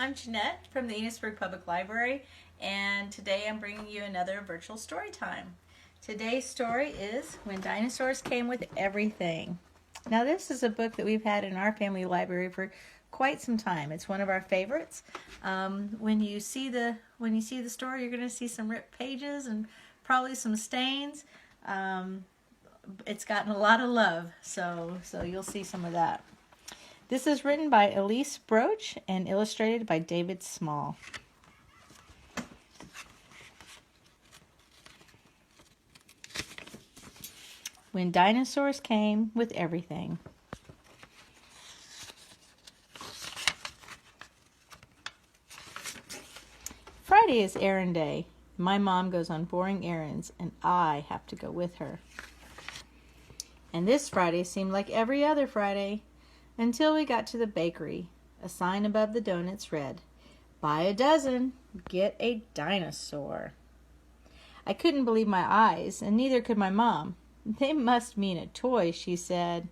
I'm Jeanette from the Enosburgh Public Library, and today I'm bringing you another virtual story time. Today's story is When Dinosaurs Came with Everything. Now, this is a book that we've had in our family library for quite some time. It's one of our favorites. When you see the story, you're going to see some ripped pages and probably some stains. It's gotten a lot of love, so you'll see some of that. This is written by Elise Broach and illustrated by David Small. When Dinosaurs Came with Everything. Friday is errand day. My mom goes on boring errands, and I have to go with her. And this Friday seemed like every other Friday, until we got to the bakery. A sign above the donuts read, "Buy a dozen, get a dinosaur." I couldn't believe my eyes, and neither could my mom. "They must mean a toy," she said.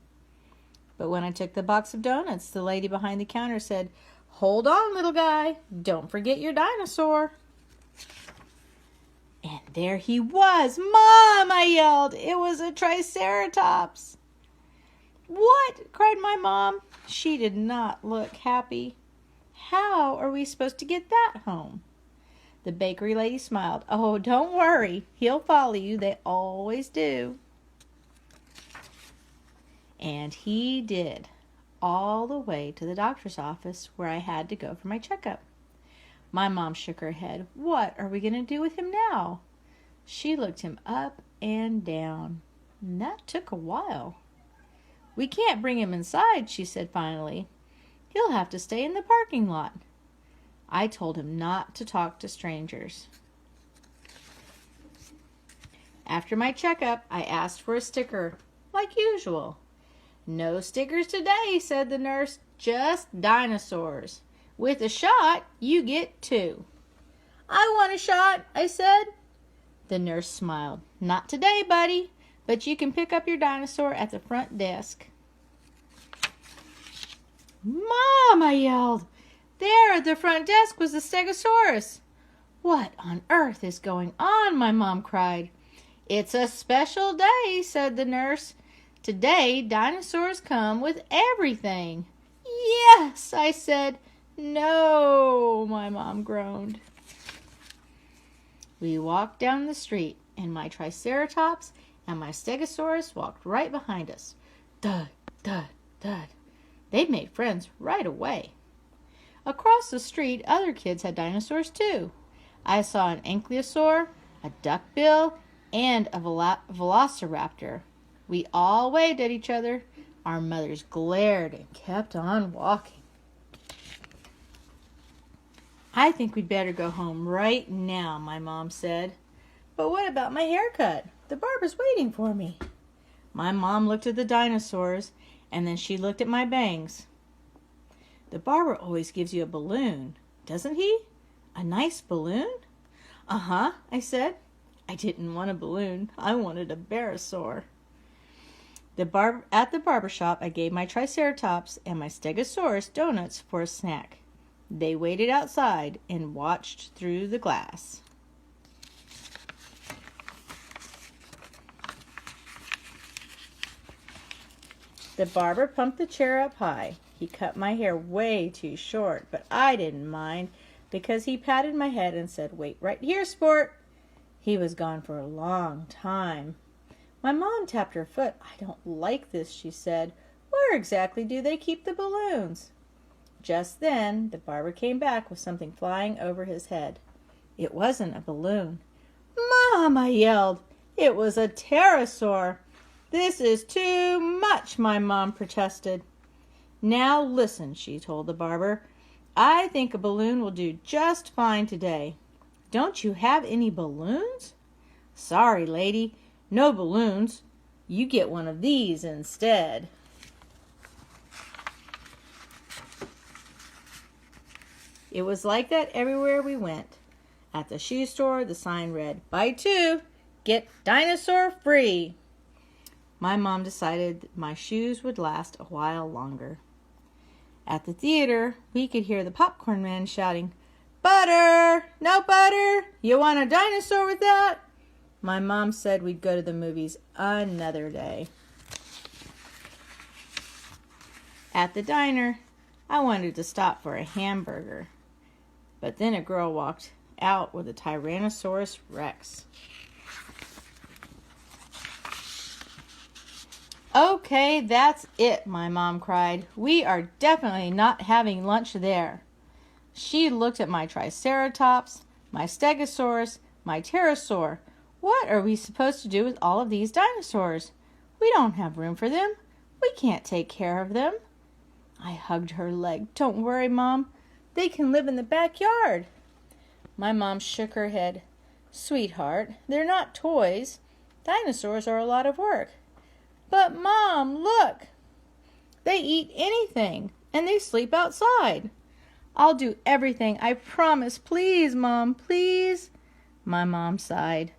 But when I took the box of donuts, the lady behind the counter said, "Hold on, little guy. Don't forget your dinosaur." And there he was. "Mom!" I yelled. It was a Triceratops. "What?" cried my mom. She did not look happy. "How are we supposed to get that home?" The bakery lady smiled. "Oh, don't worry. He'll follow you. They always do." And he did, all the way to the doctor's office where I had to go for my checkup. My mom shook her head. "What are we going to do with him now?" She looked him up and down. And that took a while. "We can't bring him inside," she said finally. "He'll have to stay in the parking lot." I told him not to talk to strangers. After my checkup, I asked for a sticker, like usual. "No stickers today," said the nurse. "Just dinosaurs. With a shot, you get 2. "I want a shot," I said. The nurse smiled. "Not today, buddy, but you can pick up your dinosaur at the front desk." "Mom!" I yelled. There at the front desk was the Stegosaurus. "What on earth is going on?" my mom cried. "It's a special day," said the nurse. "Today, dinosaurs come with everything." "Yes," I said. "No," my mom groaned. We walked down the street, and my Triceratops and my Stegosaurus walked right behind us. Thud, thud, thud. They made friends right away. Across the street, other kids had dinosaurs too. I saw an ankylosaur, a duckbill, and a velociraptor. We all waved at each other. Our mothers glared and kept on walking. "I think we'd better go home right now," my mom said. "But what about my haircut? The barber's waiting for me." My mom looked at the dinosaurs, and then she looked at my bangs. "The barber always gives you a balloon, doesn't he? A nice balloon?" "Uh-huh," I said. I didn't want a balloon. I wanted a barosaur. At the barber shop, I gave my Triceratops and my Stegosaurus donuts for a snack. They waited outside and watched through the glass. The barber pumped the chair up high. He cut my hair way too short, but I didn't mind because he patted my head and said, "Wait right here, sport." He was gone for a long time. My mom tapped her foot. "I don't like this," she said. "Where exactly do they keep the balloons?" Just then, the barber came back with something flying over his head. It wasn't a balloon. "Mom!" I yelled. It was a pterosaur. "This is too much," my mom protested. "Now listen," she told the barber. "I think a balloon will do just fine today. Don't you have any balloons?" "Sorry, lady, no balloons. You get one of these instead." It was like that everywhere we went. At the shoe store, the sign read, "Buy 2, get dinosaur free." My mom decided my shoes would last a while longer. At the theater, we could hear the popcorn man shouting, "Butter! No butter! You want a dinosaur with that?" My mom said we'd go to the movies another day. At the diner, I wanted to stop for a hamburger, but then a girl walked out with a Tyrannosaurus Rex. "Okay, that's it," my mom cried. "We are definitely not having lunch there." She looked at my Triceratops, my Stegosaurus, my Pterosaur. "What are we supposed to do with all of these dinosaurs? We don't have room for them. We can't take care of them." I hugged her leg. "Don't worry, Mom. They can live in the backyard." My mom shook her head. "Sweetheart, they're not toys. Dinosaurs are a lot of work." "But Mom, look! They eat anything, and they sleep outside." "I'll do everything, I promise. Please, Mom, please." My mom sighed.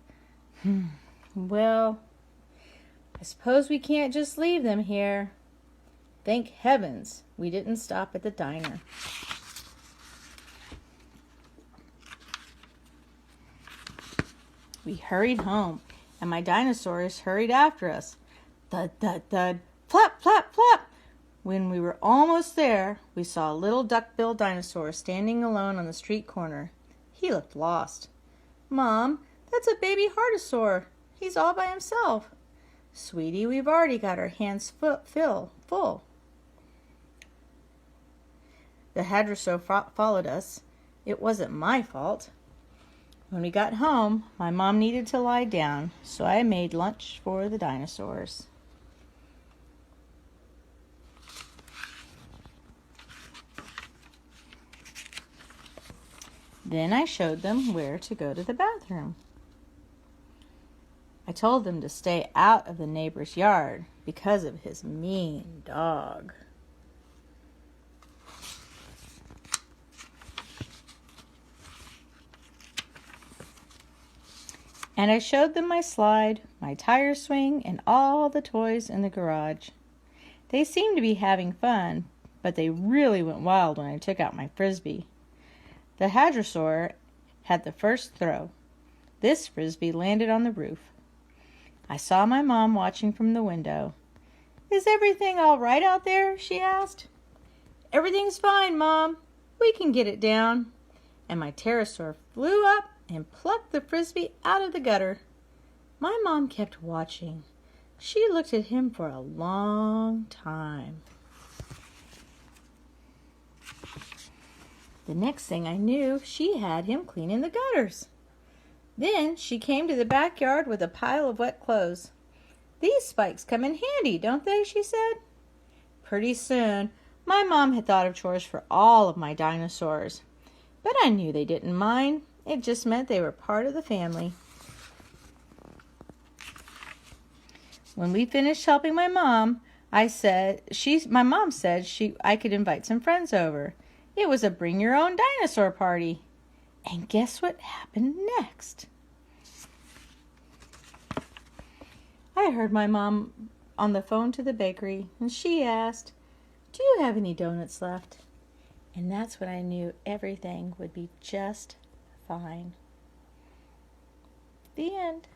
"Well, I suppose we can't just leave them here." Thank heavens we didn't stop at the diner. We hurried home, and my dinosaurs hurried after us. Thud, thud, thud, flap, flap, flap. When we were almost there, we saw a little duck-billed dinosaur standing alone on the street corner. He looked lost. "Mom, that's a baby heartosaur. He's all by himself." "Sweetie, we've already got our hands full." The hadrosaur followed us. It wasn't my fault. When we got home, my mom needed to lie down, so I made lunch for the dinosaurs. Then I showed them where to go to the bathroom. I told them to stay out of the neighbor's yard because of his mean dog. And I showed them my slide, my tire swing, and all the toys in the garage. They seemed to be having fun, but they really went wild when I took out my frisbee. The hadrosaur had the first throw. This frisbee landed on the roof. I saw my mom watching from the window. "Is everything all right out there?" she asked. "Everything's fine, Mom. We can get it down." And my pterosaur flew up and plucked the frisbee out of the gutter. My mom kept watching. She looked at him for a long time. The next thing I knew, she had him cleaning the gutters. Then she came to the backyard with a pile of wet clothes. "These spikes come in handy, don't they?" she said. Pretty soon, my mom had thought of chores for all of my dinosaurs. But I knew they didn't mind. It just meant they were part of the family. When we finished helping my mom, I could invite some friends over. It was a bring your own dinosaur party. And guess what happened next? I heard my mom on the phone to the bakery, and she asked, "Do you have any donuts left?" And that's when I knew everything would be just fine. The end.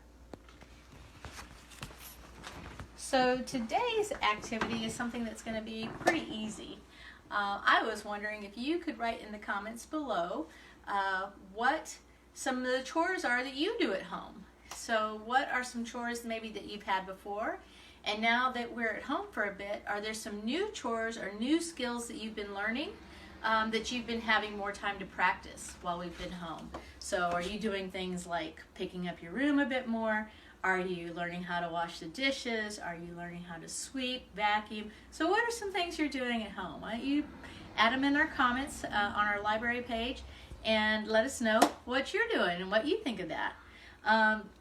So today's activity is something that's going to be pretty easy. I was wondering if you could write in the comments below what some of the chores are that you do at home. So what are some chores maybe that you've had before? And now that we're at home for a bit, are there some new chores or new skills that you've been learning that you've been having more time to practice while we've been home? So are you doing things like picking up your room a bit more? Are you learning how to wash the dishes? Are you learning how to sweep, vacuum? So what are some things you're doing at home? Why don't you add them in our comments on our library page and let us know what you're doing and what you think of that.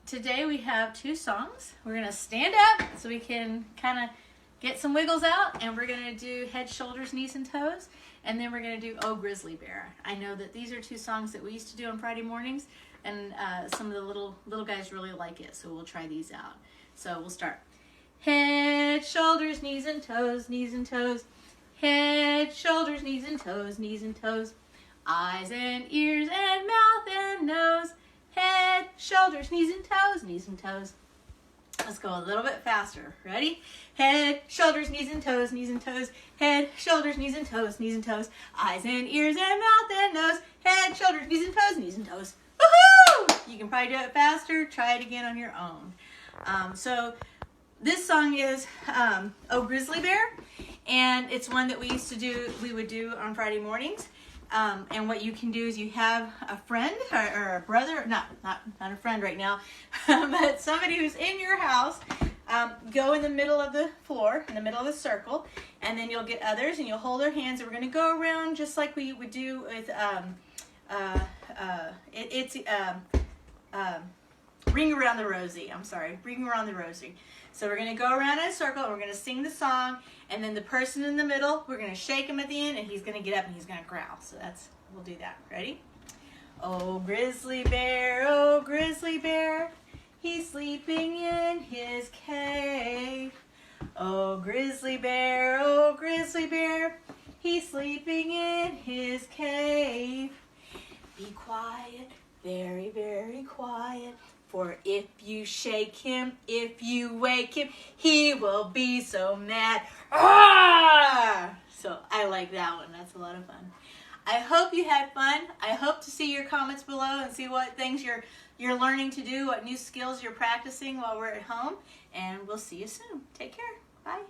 Today we have two songs. We're going to stand up so we can kind of get some wiggles out, and we're going to do head, shoulders, knees, and toes, and then we're going to do Oh Grizzly Bear. I know that these are two songs that we used to do on Friday mornings, and some of the little guys really like it, so we'll try these out. So we'll start. Head, shoulders, knees and toes, knees and toes. Head, Head, shoulders, knees and toes, knees and toes. Eyes and ears and mouth and nose. Head, shoulders, knees and toes, knees and toes. Let's go a little bit faster. Ready? Head, shoulders, knees and toes, knees and toes. Head, shoulders, knees and toes, knees and toes. Eyes and ears and mouth and nose. Head, shoulders, knees and toes, knees and toes. Woohoo! You can probably do it faster. Try it again on your own. So this song is Oh Grizzly Bear, and it's one that we would do on Friday mornings. And what you can do is you have a friend or a brother, not a friend right now, but somebody who's in your house, go in the middle of the floor, in the middle of the circle, and then you'll get others and you'll hold their hands, and we're going to go around just like we would do with, Ring Around the Rosie. I'm sorry, Ring Around the Rosie. So we're going to go around in a circle, and we're going to sing the song, and then the person in the middle, we're going to shake him at the end, and he's going to get up and he's going to growl. So we'll do that. Ready? Oh, grizzly bear, he's sleeping in his cave. Oh, grizzly bear, he's sleeping in his cave. Be quiet, very, very quiet. For if you shake him, if you wake him, he will be so mad. Ah! So I like that one. That's a lot of fun. I hope you had fun. I hope to see your comments below and see what things you're learning to do, what new skills you're practicing while we're at home. And we'll see you soon. Take care. Bye.